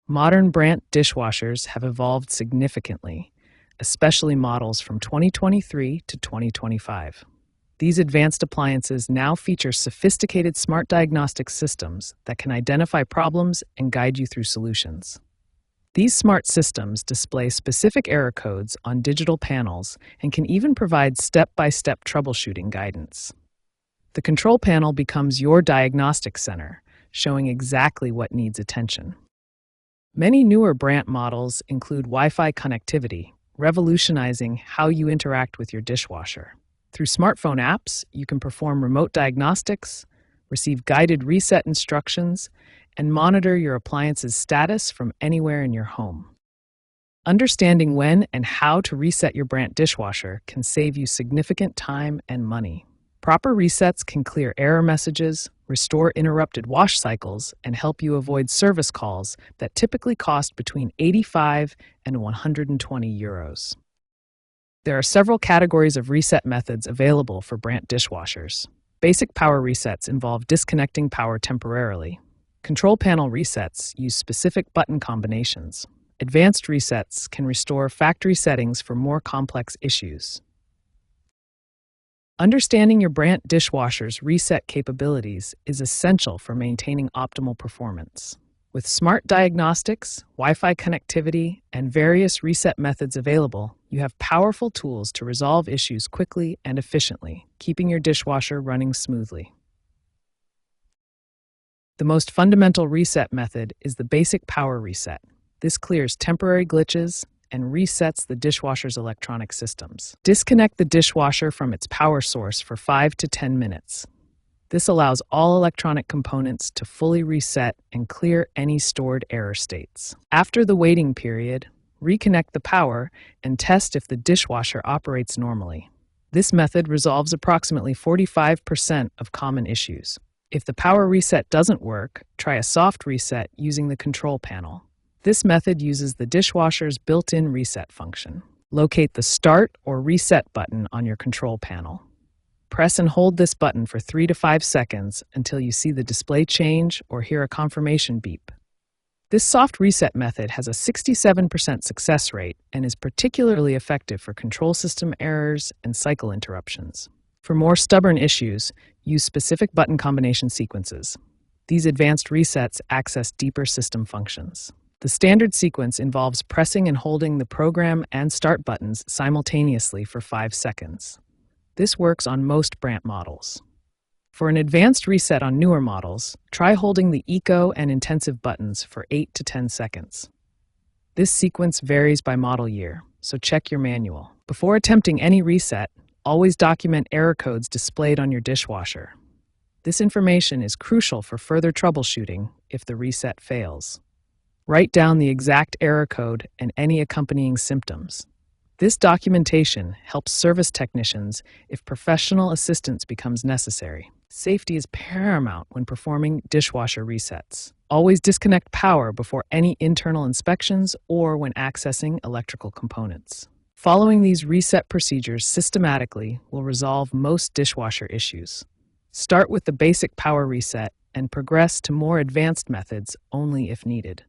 Modern Brandt dishwashers have evolved significantly, especially models from 2023 to 2025. These advanced appliances now feature sophisticated smart diagnostic systems that can identify problems and guide you through solutions. These smart systems display specific error codes on digital panels and can even provide step-by-step troubleshooting guidance. The control panel becomes your diagnostic center, showing exactly what needs attention. Many newer Brandt models include Wi-Fi connectivity, revolutionizing how you interact with your dishwasher. Through smartphone apps, you can perform remote diagnostics, receive guided reset instructions, and monitor your appliance's status from anywhere in your home. Understanding when and how to reset your Brandt dishwasher can save you significant time and money. Proper resets can clear error messages, restore interrupted wash cycles, and help you avoid service calls that typically cost between 85 and 120 euros. There are several categories of reset methods available for Brandt dishwashers. Basic power resets involve disconnecting power temporarily. Control panel resets use specific button combinations. Advanced resets can restore factory settings for more complex issues. Understanding your Brandt dishwasher's reset capabilities is essential for maintaining optimal performance. With smart diagnostics, Wi-Fi connectivity, and various reset methods available, you have powerful tools to resolve issues quickly and efficiently, keeping your dishwasher running smoothly. The most fundamental reset method is the basic power reset. This clears temporary glitches and resets the dishwasher's electronic systems. Disconnect the dishwasher from its power source for 5 to 10 minutes. This allows all electronic components to fully reset and clear any stored error states. After the waiting period, reconnect the power and test if the dishwasher operates normally. This method resolves approximately 45% of common issues. If the power reset doesn't work, try a soft reset using the control panel. This method uses the dishwasher's built-in reset function. Locate the Start or Reset button on your control panel. Press and hold this button for 3 to 5 seconds until you see the display change or hear a confirmation beep. This soft reset method has a 67% success rate and is particularly effective for control system errors and cycle interruptions. For more stubborn issues, use specific button combination sequences. These advanced resets access deeper system functions. The standard sequence involves pressing and holding the program and start buttons simultaneously for 5 seconds. This works on most Brandt models. For an advanced reset on newer models, try holding the Eco and Intensive buttons for 8 to 10 seconds. This sequence varies by model year, so check your manual. Before attempting any reset, always document error codes displayed on your dishwasher. This information is crucial for further troubleshooting if the reset fails. Write down the exact error code and any accompanying symptoms. This documentation helps service technicians if professional assistance becomes necessary. Safety is paramount when performing dishwasher resets. Always disconnect power before any internal inspections or when accessing electrical components. Following these reset procedures systematically will resolve most dishwasher issues. Start with the basic power reset and progress to more advanced methods only if needed.